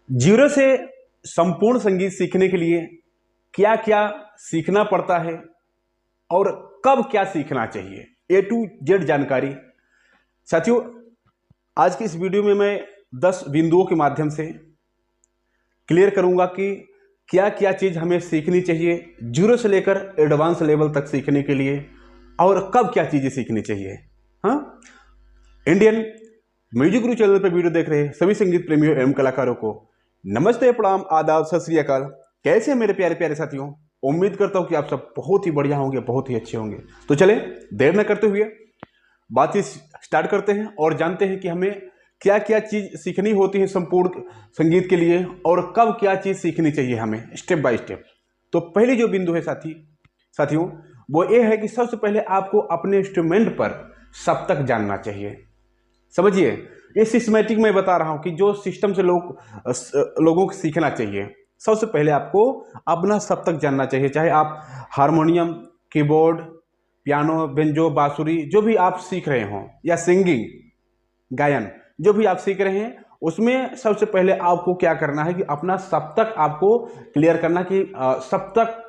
Zero से संपूर्ण संगीत सीखने के लिए क्या क्या सीखना पड़ता है और कब क्या सीखना चाहिए, ए टू जेड जानकारी। साथियों, आज की इस वीडियो में मैं 10 बिंदुओं के माध्यम से क्लियर करूंगा कि क्या क्या चीज़ हमें सीखनी चाहिए जीरो से लेकर एडवांस लेवल तक सीखने के लिए, और कब क्या चीज़ें सीखनी चाहिए। हाँ, इंडियन म्यूजिक गुरु चैनल पर वीडियो देख रहे सभी संगीत प्रेमियों एवं कलाकारों को नमस्ते, प्रणाम, आदाब, सत श्री अकाल। कैसे हैं मेरे प्यारे प्यारे साथियों? उम्मीद करता हूं कि आप सब बहुत ही बढ़िया होंगे, बहुत ही अच्छे होंगे। तो चलें देर न करते हुए बातचीत स्टार्ट करते हैं और जानते हैं कि हमें क्या क्या चीज़ सीखनी होती है संपूर्ण संगीत के लिए और कब क्या चीज़ सीखनी चाहिए हमें स्टेप बाय स्टेप। तो पहली जो बिंदु है साथियों, वो ये है कि सबसे पहले आपको अपने इंस्ट्रूमेंट पर सप्तक जानना चाहिए। समझिए, ये सिस्टमेटिक मैं बता रहा हूं कि जो सिस्टम से लोगों को सीखना चाहिए। सबसे पहले आपको अपना सप्तक जानना चाहिए, चाहे आप हारमोनियम, कीबोर्ड, पियानो, बेंजो, बांसुरी जो भी आप सीख रहे हों, या सिंगिंग, गायन जो भी आप सीख रहे हैं, उसमें सबसे पहले आपको क्या करना है कि अपना सप्तक आपको क्लियर करना कि सप्तक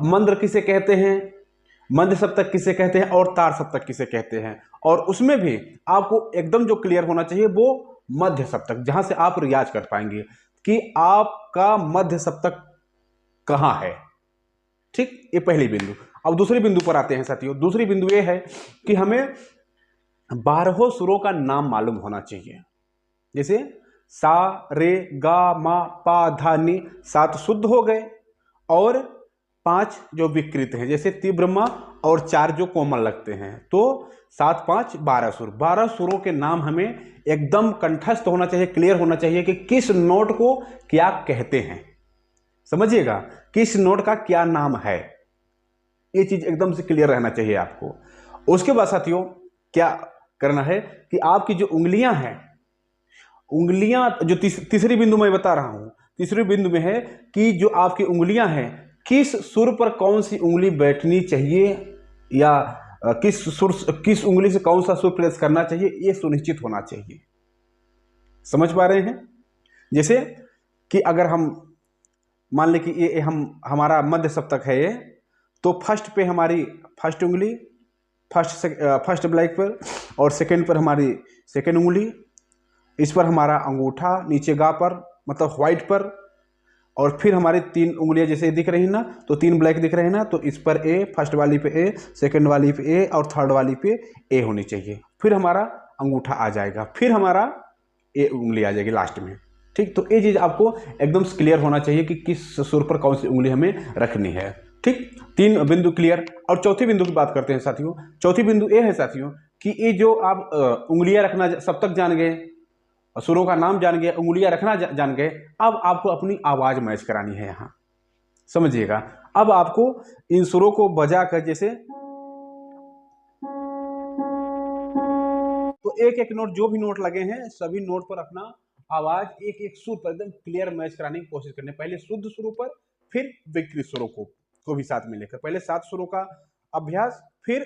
मंद्र किसे कहते हैं, मध्य सप्तक किसे कहते हैं और तार सप्तक किसे कहते हैं। और उसमें भी आपको एकदम जो क्लियर होना चाहिए वो मध्य सप्तक, जहां से आप रियाज कर पाएंगे कि आपका मध्य सप्तक कहां है। ठीक, ये पहली बिंदु। अब दूसरी बिंदु पर आते हैं साथियों। दूसरी बिंदु ये है कि हमें 12 सुरों का नाम मालूम होना चाहिए। जैसे सा, रे, गा, मा, पा, धा, नी, 7 शुद्ध हो गए और 5 जो विकृत हैं, जैसे तीव्रमा, और 4 जो कोमल लगते हैं। तो 7, 5, 12 सुर। 12 सुरों के नाम हमें एकदम कंठस्थ होना चाहिए, क्लियर होना चाहिए कि किस नोट को क्या कहते हैं। समझिएगा, किस नोट का क्या नाम है, ये चीज एकदम से क्लियर रहना चाहिए आपको। उसके बाद साथियों क्या करना है कि आपकी जो उंगलियां हैं, उंगलियां जो तीसरी बिंदु मैं बता रहा हूं, तीसरी बिंदु में है कि जो आपकी उंगलियां हैं, किस सुर पर कौन सी उंगली बैठनी चाहिए, या किस उंगली से कौन सा सुर प्लेस करना चाहिए, यह सुनिश्चित होना चाहिए। समझ पा रहे हैं? जैसे कि अगर हम मान लें कि ये हमारा मध्य सप्तक है ये, तो फर्स्ट पे हमारी फर्स्ट उंगली फर्स्ट ब्लैक पर, और सेकंड पर हमारी सेकंड उंगली, इस पर हमारा अंगूठा नीचे गा पर, मतलब व्हाइट पर, और फिर हमारी 3 उंगलियां जैसे दिख रही ना, तो 3 ब्लैक दिख रहे हैं ना, तो इस पर ए, फर्स्ट वाली पे ए, सेकंड वाली पे ए, और थर्ड वाली पे ए होनी चाहिए। फिर हमारा अंगूठा आ जाएगा, फिर हमारा ए उंगली आ जाएगी लास्ट में। ठीक, तो ये चीज आपको एकदम क्लियर होना चाहिए कि किस सुर पर कौन सी उंगली हमें रखनी है। ठीक, 3 बिंदु क्लियर। और चौथी बिंदु की बात करते हैं साथियों। चौथी बिंदु ये है साथियों कि ये जो आप उंगलियां रखना सप्तक जान गए, सुरों का नाम जान गए, उंगलियां रखना जान गए, अब आपको अपनी आवाज मैच करानी है यहां। समझिएगा, अब आपको इन सुरों को बजाकर, जैसे तो एक एक नोट, जो भी नोट लगे हैं सभी नोट पर अपना आवाज एक एक सुर पर एकदम क्लियर मैच कराने की कोशिश करनी। पहले शुद्ध सुरों पर, फिर विकृत सुरों को भी साथ में लेकर, पहले 7 सुरों का अभ्यास, फिर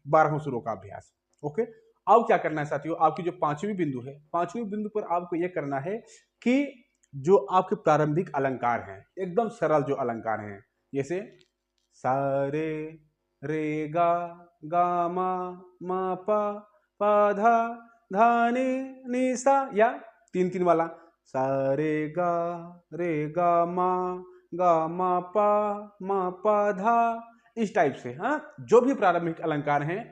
12 सुरों का अभ्यास। ओके, अब क्या करना है साथियों, आपकी जो 5वीं बिंदु है, 5वीं बिंदु पर आपको यह करना है कि जो आपके प्रारंभिक अलंकार हैं, एकदम सरल जो अलंकार हैं, जैसे सा रे, रे गा, गा मा, मा पा, पा धा, धा नी, नी सा, या 3-3 वाला सा रे गा मा पा धा, इस टाइप से। हाँ, जो भी प्रारंभिक अलंकार हैं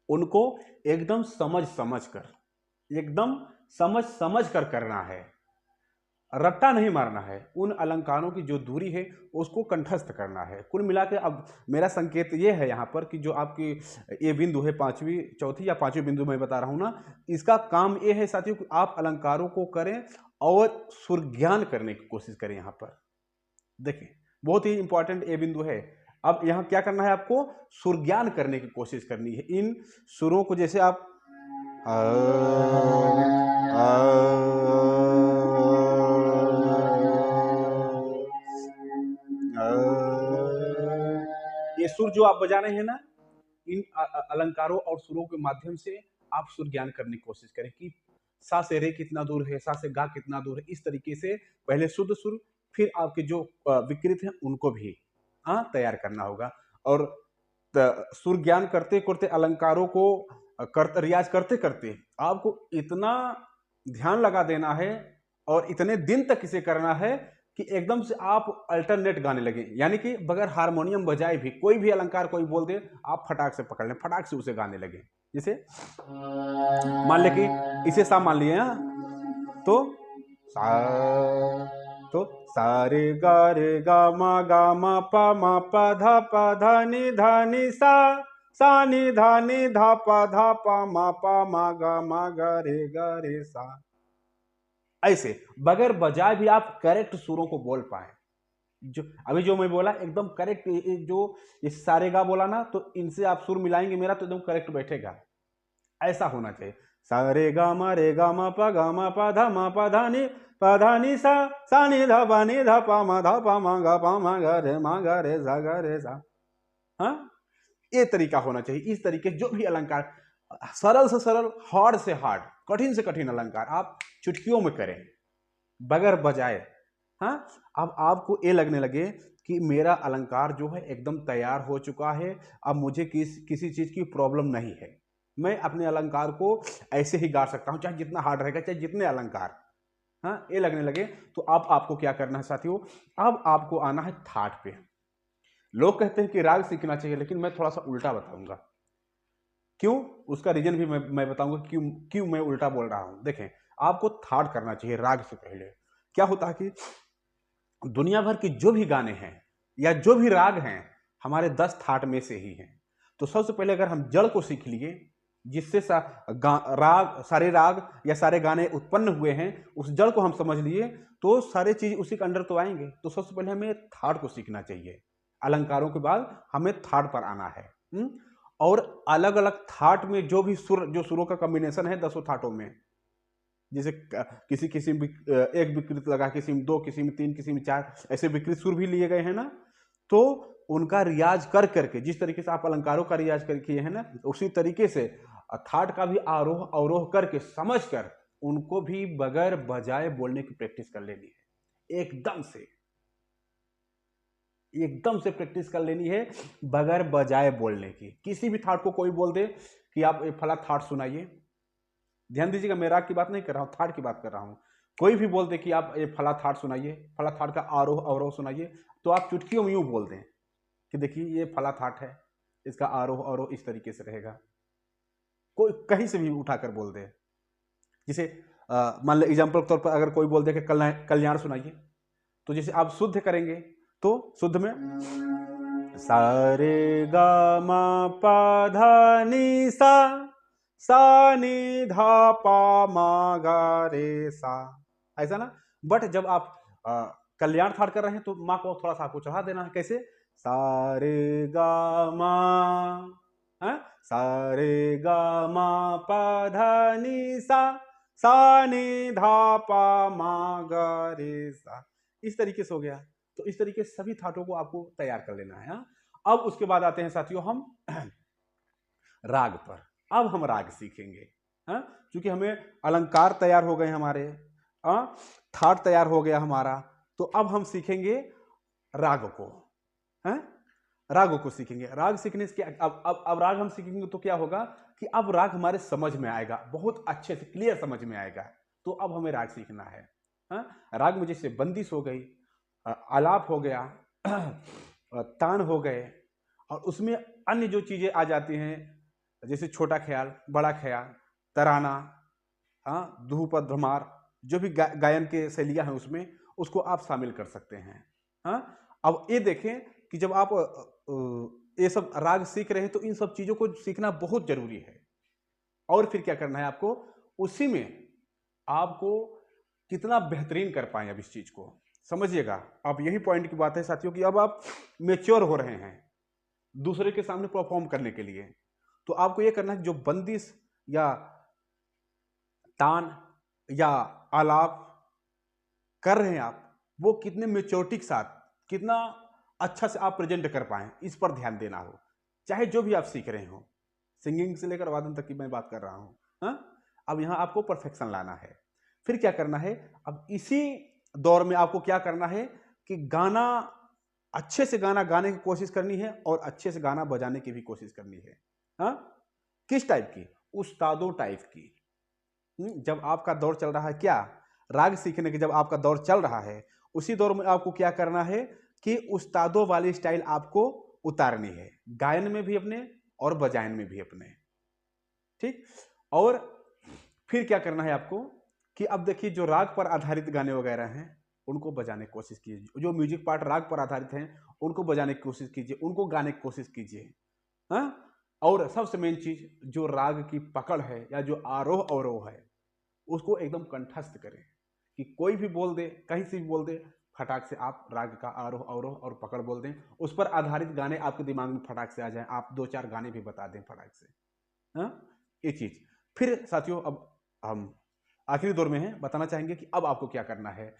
उनको एकदम समझ समझ कर करना है, रट्टा नहीं मारना है। उन अलंकारों की जो दूरी है उसको कंठस्थ करना है। कुल मिला के अब मेरा संकेत ये है यहाँ पर कि जो आपकी ये बिंदु है, चौथी या पांचवी बिंदु मैं बता रहा हूँ ना, इसका काम ये है साथियों कि आप अलंकारों को करें और सुर ज्ञान करने की कोशिश करें। यहाँ पर देखिए, बहुत ही इंपॉर्टेंट ये बिंदु है। अब यहाँ क्या करना है, आपको सुर ज्ञान करने की कोशिश करनी है इन सुरों को। जैसे आप ये सुर जो आप बजा रहे हैं ना, इन अलंकारों और सुरों के माध्यम से आप सुर ज्ञान करने की कोशिश करें कि सा से रे कितना दूर है, सा से गा कितना दूर है, इस तरीके से पहले शुद्ध सुर, फिर आपके जो विकृत हैं उनको भी तैयार करना होगा। और सुर ज्ञान करते करते, अलंकारों को रियाज करते करते आपको इतना ध्यान लगा देना है और इतने दिन तक इसे करना है कि एकदम से आप अल्टरनेट गाने लगे, यानी कि बगैर हारमोनियम बजाए भी कोई भी अलंकार कोई बोल दे, आप फटाक से पकड़ लें, फटाक से उसे गाने लगे। जैसे मान ले कि इसे सा मान लिए, तो सा, तो सारे गा रे गा मा पा धा नि सा नि धा पा मा गा रे सा। ऐसे बगैर बजाए भी आप करेक्ट सुरों को बोल पाए। जो अभी जो मैं बोला एकदम करेक्ट, जो ये सारे गा बोला ना, तो इनसे आप सुर मिलाएंगे मेरा तो एकदम करेक्ट बैठेगा। ऐसा होना चाहिए। सारे गा मा रे गा मा पा धा नि सा नि धा पा मा गा रे सा। हाँ, ये तरीका होना चाहिए। इस तरीके जो भी अलंकार, सरल से सरल, हार्ड से हार्ड, कठिन से कठिन अलंकार आप चुटकियों में करें बगैर बजाए। हाँ, अब आपको ये लगने लगे कि मेरा अलंकार जो है एकदम तैयार हो चुका है, अब मुझे किसी चीज की प्रॉब्लम नहीं है, मैं अपने अलंकार को ऐसे ही गा सकता हूं, चाहे जितना हार्ड रहेगा, चाहे जितने अलंकार। हाँ, ये लगने लगे तो अब आपको क्या करना है साथियों, अब आपको आना है थाट पे। लोग कहते हैं कि राग सीखना चाहिए, लेकिन मैं थोड़ा सा उल्टा बताऊंगा। क्यों, उसका रीजन भी मैं बताऊंगा क्यों क्यों मैं उल्टा बोल रहा हूं। देखें, आपको थाट करना चाहिए राग से पहले। क्या होता है कि दुनिया भर के जो भी गाने हैं या जो भी राग हैं, हमारे 10 थाट में से ही हैं। तो सबसे पहले अगर हम जड़ को सीख लिए, जिससे राग, सारे राग या सारे गाने उत्पन्न हुए हैं, उस जड़ को हम समझ लिए, तो सारे चीज उसी के अंडर तो आएंगे। तो सबसे पहले हमें थाट को सीखना चाहिए। अलंकारों के बाद हमें थाट पर आना है। और अलग अलग थाट में जो भी सुर, जो सुरों का कॉम्बिनेशन है 10 थाटों में, जैसे किसी किसी में एक विकृत लगा, किसी में 2, किसी में 3, किसी में 4, ऐसे विकृत सुर भी लिए गए हैं ना। तो उनका रियाज कर करके, जिस तरीके से आप अलंकारों का रियाज कर किए हैं ना, उसी तरीके से थाट का भी आरोह अवरोह करके समझ कर उनको भी बगैर बजाए बोलने की प्रैक्टिस कर लेनी है। एकदम से प्रैक्टिस कर लेनी है बगैर बजाए बोलने की। किसी भी थाट को कोई बोल दे कि आप फला थाट सुनाइए, ध्यान दीजिएगा, मैं राग की बात नहीं कर रहा हूं, थाट की बात कर रहा हूं। कोई भी बोल दे कि आप ये फला थाट सुनाइए, फला थाट का आरोह अवरोह सुनाइए, तो आप चुटकियों में यूं बोल दें कि देखिए ये फला थाट है, इसका आरोह अवरोह इस तरीके से रहेगा। कोई कहीं से भी उठाकर बोल दे। जैसे मान लो एग्जाम्पल के तौर पर अगर कोई बोल दे कि कल्याण सुनाइए, तो जैसे आप शुद्ध करेंगे तो शुद्ध में सारे गा मा पा धा नि सा नि धा पा मा गा रे सा, ऐसा ना। बट जब आप कल्याण थाट कर रहे हैं तो माँ को थोड़ा सा आपको चढ़ा देना है। कैसे, सारे गा मा, सारे गा मा पा धा नि सा नि धा पा मा गा रे सा, इस तरीके से हो गया। तो इस तरीके से सभी थाटों को आपको तैयार कर लेना है। अब उसके बाद आते हैं साथियों हम राग पर। अब हम राग सीखेंगे। क्योंकि हमें अलंकार तैयार हो गए हमारे, थाट तैयार हो गया हमारा, तो अब हम सीखेंगे राग को। रागों को सीखेंगे। राग सीखने से क्या, अब राग हम सीखेंगे तो क्या होगा कि अब राग हमारे समझ में आएगा, बहुत अच्छे से क्लियर समझ में आएगा। तो अब हमें राग सीखना है। राग में जैसे बंदिश हो गई, आलाप हो गया, तान हो गए, और उसमें अन्य जो चीजें आ जाती हैं, जैसे छोटा ख्याल, बड़ा ख्याल, तराना, ध्रुपद, धमार, जो भी गायन के शैलियां हैं उसमें, उसको आप शामिल कर सकते हैं। अब ये देखें कि जब आप ये सब राग सीख रहे हैं तो इन सब चीजों को सीखना बहुत जरूरी है। और फिर क्या करना है आपको, उसी में आपको कितना बेहतरीन कर पाए अब इस चीज को समझिएगा। अब यही पॉइंट की बात है साथियों कि अब आप मेच्योर हो रहे हैं दूसरे के सामने परफॉर्म करने के लिए। तो आपको यह करना है, जो बंदिश या तान या आलाप कर रहे हैं आप, वो कितने मेच्योरिटी के साथ, कितना अच्छा से आप प्रेजेंट कर पाए, इस पर ध्यान देना हो। चाहे जो भी आप सीख रहे हो, सिंगिंग से लेकर वादन तक की मैं बात कर रहा हूं। अब यहाँ आपको परफेक्शन लाना है। फिर क्या करना है, अब इसी दौर में आपको क्या करना है कि गाना अच्छे से गाना गाने की कोशिश करनी है और अच्छे से गाना बजाने की भी कोशिश करनी है। हाँ, किस टाइप की? उस्तादों टाइप की। जब आपका दौर चल रहा है क्या, राग सीखने के जब आपका दौर चल रहा है, उसी दौर में आपको क्या करना है कि उस्तादों वाली स्टाइल आपको उतारनी है, गायन में भी अपने और बजायन में भी अपने। ठीक, और फिर क्या करना है आपको कि अब देखिए जो राग पर आधारित गाने वगैरह हैं उनको बजाने की कोशिश कीजिए, जो म्यूजिक पार्ट राग पर आधारित हैं उनको बजाने की कोशिश कीजिए, उनको गाने की कोशिश कीजिए। हाँ, और सबसे मेन चीज जो राग की पकड़ है या जो आरोह अवरोह है उसको एकदम कंठस्थ करें कि कोई भी बोल दे, कहीं से भी बोल दे, फटाक से आप राग का आरोह अवरोह और पकड़ बोल दें, उस पर आधारित गाने आपके दिमाग में फटाक से आ जाएं, आप 2-4 गाने भी बता दें फटाक से। हाँ, ये चीज। फिर साथियों अब हम आखिरी दौर में हैं, बताना चाहेंगे कि अब आपको क्या करना है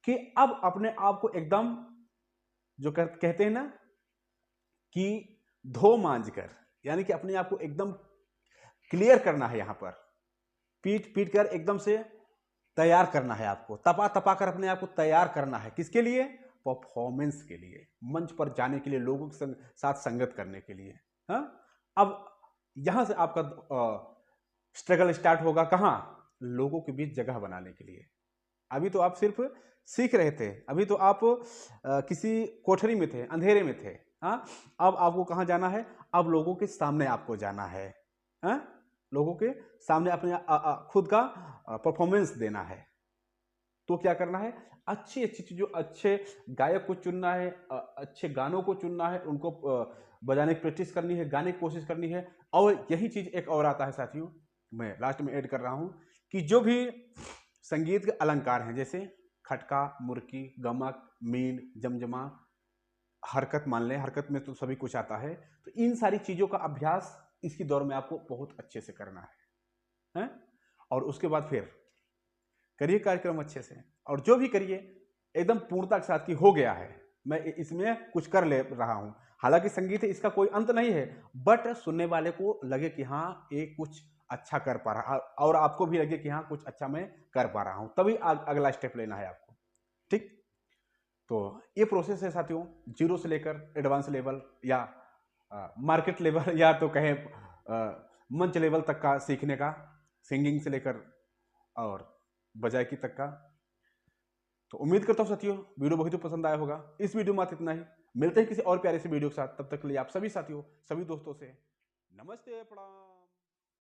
कि अब अपने आप को एकदम जो कहते हैं ना कि धो मांझ कर, यानी कि अपने आप को एकदम क्लियर करना है, यहां पर पीट पीट कर एकदम से तैयार करना है आपको, तपा तपा कर अपने आप को तैयार करना है। किसके लिए? परफॉर्मेंस के लिए, मंच पर जाने के लिए, लोगों के साथ संगत करने के लिए। हाँ, अब यहां से आपका स्ट्रगल स्टार्ट होगा कहां? लोगों के बीच जगह बनाने के लिए। अभी तो आप सिर्फ सीख रहे थे, अभी तो आप किसी कोठरी में थे, अंधेरे में थे। हाँ, अब आपको कहां जाना है? अब लोगों के सामने आपको जाना है। हाँ, लोगों के सामने अपने खुद का परफॉर्मेंस देना है। तो क्या करना है? अच्छी अच्छी चीजों, अच्छे गायक को चुनना है, अच्छे गानों को चुनना है, उनको बजाने की प्रैक्टिस करनी है, गाने की कोशिश करनी है। और यही चीज एक और आता है साथियों, मैं लास्ट में ऐड कर रहा हूं कि जो भी संगीत के अलंकार हैं, जैसे खटका, मुर्की, गमक, मीन, जमजमा, हरकत मान लें, हरकत में तो सभी कुछ आता है, तो इन सारी चीजों का अभ्यास इसी दौर में आपको बहुत अच्छे से करना है? और उसके बाद फिर करिए कार्यक्रम अच्छे से, और जो भी करिए एकदम पूर्णता के साथ कि हो गया है, मैं इसमें कुछ कर ले रहा हूं। हालांकि संगीत है, इसका कोई अंत नहीं है, बट सुनने वाले को लगे कि हाँ ये कुछ अच्छा कर पा रहा, और आपको भी लगे कि हाँ कुछ अच्छा मैं कर पा रहा हूं, तभी अगला स्टेप लेना है आपको। ठीक, तो ये प्रोसेस है साथियों, जीरो से लेकर एडवांस लेवल या मार्केट लेवल या तो कहें मंच लेवल तक का सीखने का, सिंगिंग से लेकर और बजायकी तक का। तो उम्मीद करता हूं साथियों वीडियो बहुत ही पसंद आया होगा। इस वीडियो में इतना ही, मिलते हैं किसी और प्यारे से वीडियो के साथ। तब तक के लिए आप सभी साथियों, सभी दोस्तों से नमस्ते, प्रणाम।